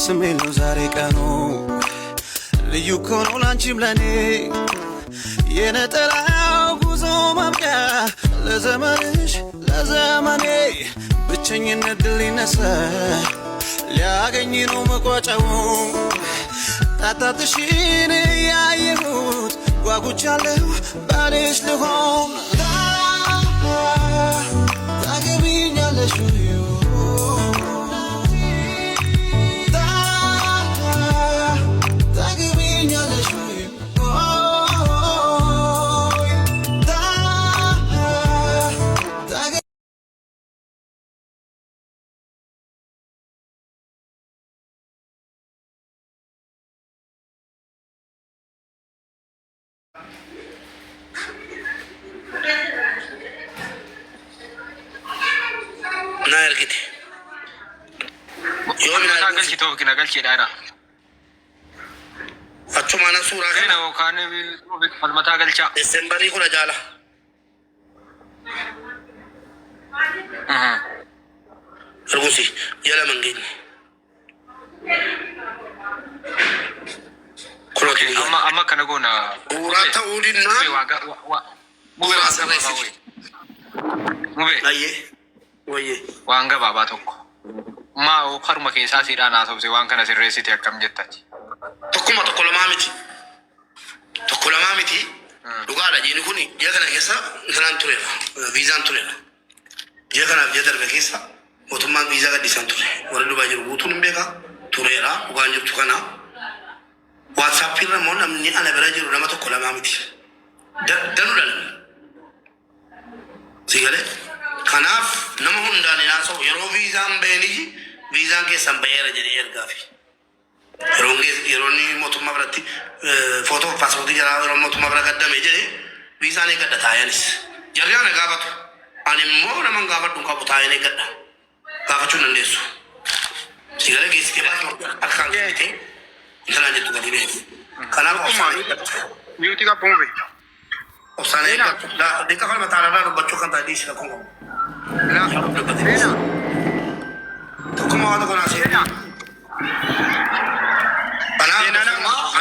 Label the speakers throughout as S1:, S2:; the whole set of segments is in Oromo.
S1: ደስ የሚለው ዛሬ ቀኑ ልዩ ኮኖ ላንቺም ለኔ የነጠላው ጉዞ ማብቂያ ለዘመንሽ ለዘመኔ ብቸኝነት ድል ይነሳ ሊያገኝ ነው መቋጫው ታታትሽን ያየሁት ጓጉቻለሁ ባልሽ ልሆን ታገቢኛለሽ
S2: نارجتي يوم ناقل شيء توك ناقل شيء دارا أشوف أنا صورة هنا وكان بالمتا قال شيء ديسمبر يكون جالا رغوسي يلا منجين أما كنا قلنا ورات أولينا مو راسي مو أيه ويه وانغا بابا توكو ما او خرما كيسا سيدانا سوبسي وانغا سيريسيتي اكم جتاتي توكما توكولا ماميتي دوغالا جيني كوني يغنا كيسا نان توريلا فيزان توريلا يغنا جدر كيسا وتمان فيزا غدي سان توري ورلو باجر بوتون بيكا توريلا وغانجو توكانا واتساب فينا مون امني انا براجر لما توكولا ماميتي دانو دان سيغالي خناف نمهم داني ناسو يرو فيزان بيني فيزان كي سامبير جري ارغافي يروني موتوما براتي فوتو باسبورت جرا يرو موتوما برا قدام جري فيزان ني قد تاينس جريانا غابت اني مو نمن غابت دون كابو تايني قد غافتو نندسو سيغلا كيس كي باس اخان كيتي انتنا جتو غدي بي خناف ميوتي کا پومبي اوسانه لا ديكا فال متا لا بچو كان تاديش لا كونغو لا بدينا تكما هذا كنا سينا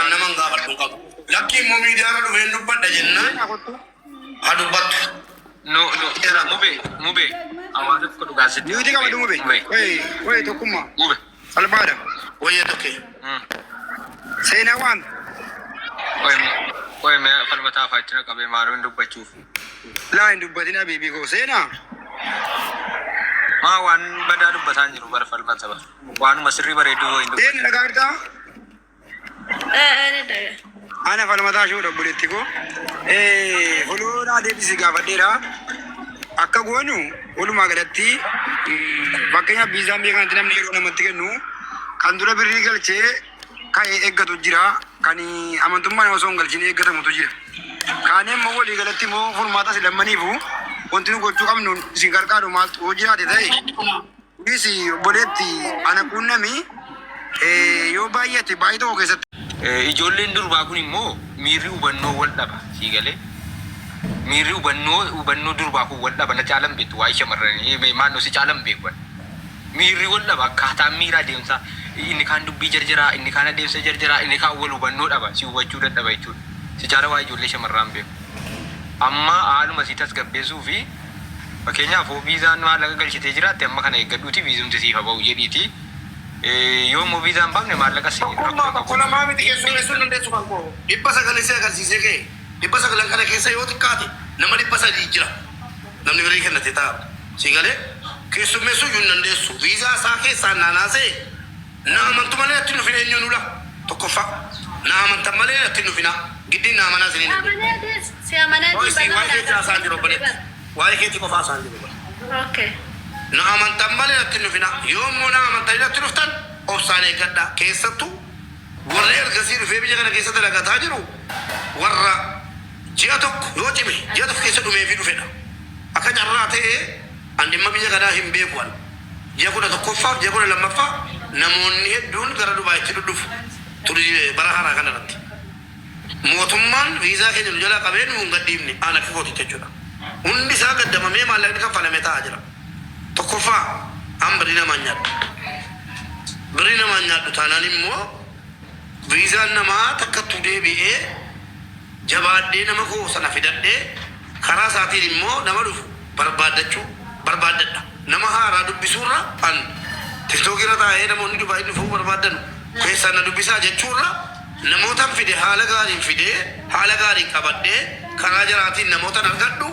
S2: أنا من قابل بقى لكن ممي دارو وين دبّت دجنا هادو بات no era mube amadu ko duga sidi yuti ka mube we to kuma mube albara we to ke sena wan we me falmata fatina ka be maro ndubbachu la ndubbatina bibi ko sena ما وان بدأ بتاني روبر فلما تبى وان مسري بريدو إندو إيه نكارتا أنا فلما تاشو ربولي تيكو إيه فلو نادي بيسيكا فديرا أكاغونو ولو ما قدرتي بكيا بيزا ميكان تنام نيرو نمتيكو نو كاندورا بريغال شيء كاي إيجا تجرا كاني أمانتوما نوسونغال شيء إيجا تموتوجرا كاني مو ليغالتي مو فورماتا سلاماني فو وانتو كنتو كم سينكار كارو مال وجرا تداي بيسي بولتي أنا كنا مي يو بايتي بايتو كيسات إجولين دور باكوني مو ميريو بنو ولا با سيغالي ميريو بنو دور باكو ولا با نجالم بيت وايشة مرني ما نوسي جالم بيكون ميريو ولا با كاتا ميرا ديمسا إني كان دو بيجرجرا إني كان ديمسا جرجرا إني كان ولو بنو دابا سيو وجودا دابا يجود سيجارة واي جوليش مرام بيو أما آلو مسيتاس كبيسو في فكينيا فو فيزان ما لغا قلشتي جرات أما كان يقدوتي فيزون تسيفا باو جديتي يوم فيزان بامن ما لغا سيني كولا ما ميتي يسو نندسو كانكو إبسا كاليسي أغرسيسي كي إبسا كالنكارا كيسا يوتي كاتي نما إبسا ديجرا نمني فريكا نتتا سيغالي كيسو ميسو يون نندسو فيزا ساكي ساناناسي نامن تمالي نتنو فينا نيونولا تكفا نامن تمالي نتنو فينا قدين نامنا سنين
S3: سيامنا
S2: دي واي كيتي كفا ساندي روبني
S3: اوكي
S2: نامن تمالي نتنو فينا يوم نامن تايلا تنفتن اوبساني كدا كيستو ورير غسير في بيجا كيستا لغا تاجرو ورا جياتوك يوتيمي جياتوك كيسدو مي فيدو فينا اكا جراتي عندي ما بيجا كدا هم بيكوال جيكونا تكفا جيكونا لما فا نموني دون غردو باي تدو توري براهارا كانت موتمان فيزا كي نجلا قبل مقدمني أنا كفوتي تجونا undi sa gadama me malak ka fala meta ajra to ko fa am brina manya
S1: nyaadhu taanaan immoo viizaan namaa takkattu deebi'ee jabaadhee nama koo sana fidadhee karaa isaatiin immoo nama dhufu barbaadadha. Nama haaraa dubbisuurra an tiktookii irra taa'ee namoonni Dubaay dhufuu barbaadan keessaan na dubbisaa jechuurra namootaan fide haala gaariin fidee haala gaariin qabadhee karaa jaraatiin namootaan argadhu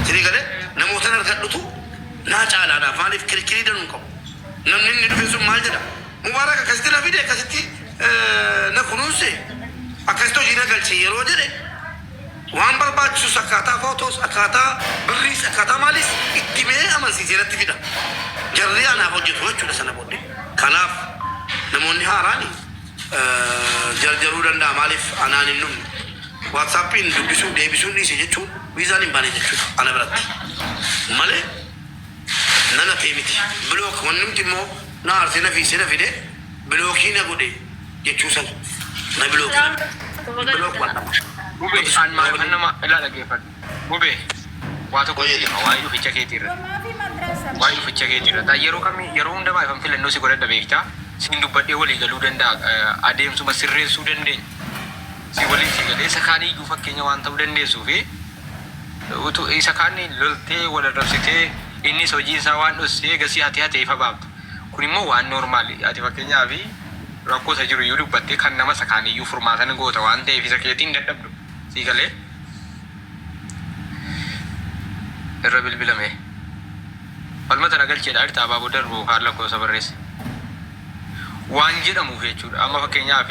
S1: sirii galee namootaan argadhutu naa caalaadhaaf maaliif kirkirii danuu qabu. Namni inni dhufe sun maal jedha Mubaarak akkasitti na fide akkasitti na kunuunse akkasitti hojii na galche yeroo jedhe waan barbaachisus akkaataa footoos akkaataa birriis akkaataa maalis itti mee amansiisee irratti fida. Jarri anaaf hojjetu jechuudha sana booddee. Kanaaf namoonni haaraani jarjaruu danda'a maaliif anaan hin dhumne. Waatsaappiin dubbisuu deebisuu dhiise jechuun viizaan hin baane jechuudha ana biratti. Malee nana ta'e miti. Bilook wanni nuti immoo na aarsee na fiisee na fide bilookii na godhe jechuu sana. Na bilookii. Bilook wadhama.
S3: Bube an nama ilaala geeffadhu. Bube waa tokko jedhama waa'ee dhuficha keetiirra. Waa'ee dhuficha keetiirra. Yeroo hundamaa ifan filannoo si godhadha beektaa. Siin dubbadhee walii galuu danda'a. Adeemsuma sirreessuu dandeenya. Si waliin si galee isa kaanii iyyuu fakkeenya waan ta'uu dandeessuu fi isa kaanii loltee wal arrabsitee innis hojii isaa waan dhossee gasii ati hatee ifa baaftu. Kun immoo waan noormaali. Ati fakkeenyaa fi rakkoo isa jiru iyyuu dubbattee kan nama isa kaanii iyyuu furmaatan goota waan ta'eef isa keetiin dadhabdu. Si galee irra bilbilame falmata nagalcheedha irta abaaboo darbu haala lakkoofsa barreesse waan jedhamuuf jechuudha. Amma fakkeenyaaf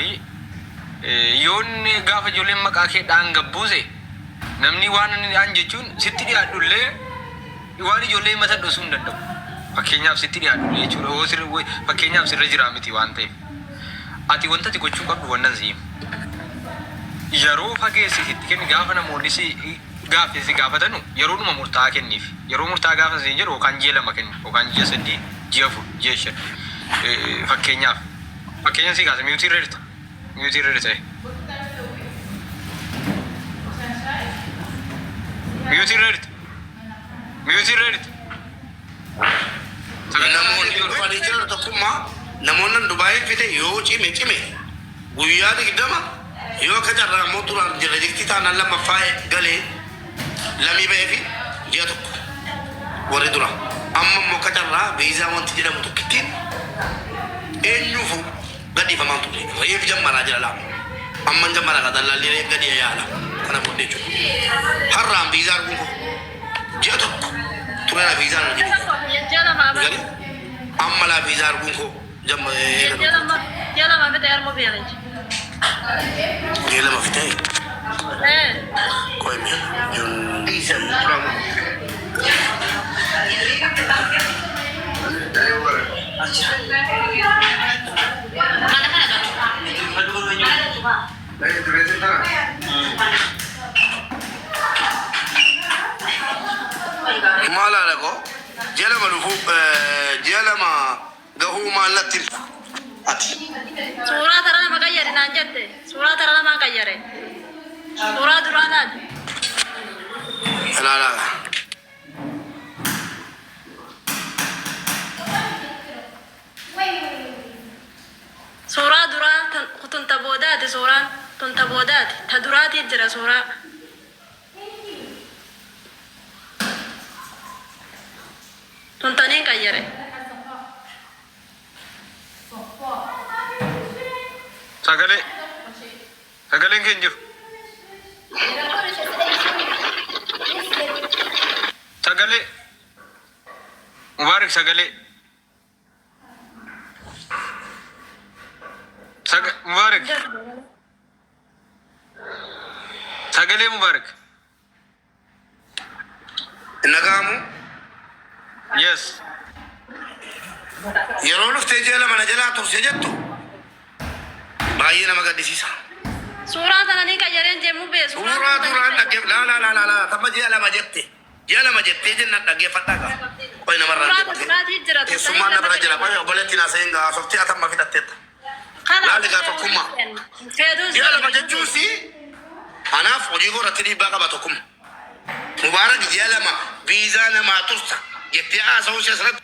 S3: yoonni gaafa ijoolleen maqaa kee dhaan gabbuuse namni waan an jechuun sitti dhiyaadhullee waan ijoollee mata dhosuu hin danda'u. Fakkeenyaaf sitti dhiyaadhullee jechuudha. Fakkeenyaaf sirra jiraa miti waan ta'eef ati wanta ati gochuu qabdu wannan siim yeroo fageessisitti kenni gaafa namoonni si gaafatanu yeroodhuma murtaa'aa kenniif. Yeroo murtaa'aa gaafa siin jedhu yookaan ji'a 2 kenni yookaan ji'a 3 ji'a 4 ji'a 5 fakkeenyaaf si kaasa miyuutii irra jirta. Miyuutii irra jirta. Miyuutii irra jirta. Miyuutii irra jirta.
S1: Namoonni dhufanii jiran tokkummaa namoonni Dubaayii fide yoo cime guyyaa 20 yoo akka carraa immoo duraan jira jirti taanaan lammaffaa galee lamii ba'ee fi ji'a 1 warri dura amma immoo akka carraa viizaa wanti jedhamu tokkittiin eenyuufu gadhiifamaan ture reef jammaraa jira laama amma jammaraa ka dallaalli reef gadi yaala kana booddee jechuudha. Har'aan viizaa arguun koo ji'a 1 tureera viizaa na jedhu amma laa viizaa arguun koo
S4: Jala mafite armo biyanchi.
S1: Jela mafite. Koi me. Yun isa drama. Mala lako. Jela malufu jela ma gahu malatin. Ati.
S4: Suuraa tarana makayyare naan jette. Suuraa tarana makayyare. Suuraa duraanaan.
S1: La.
S4: Suuraa duraa tunta boodaati suuraan tunta boodaati. Ta duraati jira suuraa. Tuntaniin qayyare.
S3: Sagaleen keenya jiru. Sagalee. Mubaarak sagalee. Mubaarak. Sagalee Mubaarak.
S1: Nagaamu.
S3: Yes.
S1: Yeroo dhuftee jela mana jalaa turse jettu baay'ee nama gaddisiisa.
S4: Suuraa tananii qayyareen jemmu bee
S1: Suuraa duraan dhaggeef la tamma ji'a 2 jette. Ji'a 2 jettee jenna dhaggeeffadhaa qaba. Qoy namarraa
S4: jira.
S1: Keessummaan na bira jira. Qoy obboleettiin haasa'een gaa softii atamma fidhatteetta. Laali gaa tokkummaa. Ji'a 2 jechuusi anaaf hojii goratti dhiibbaa qaba tokkummaa. Mubaarak ji'a 2 viizaa namaa tursa jettee haasa'uu ishee asirratti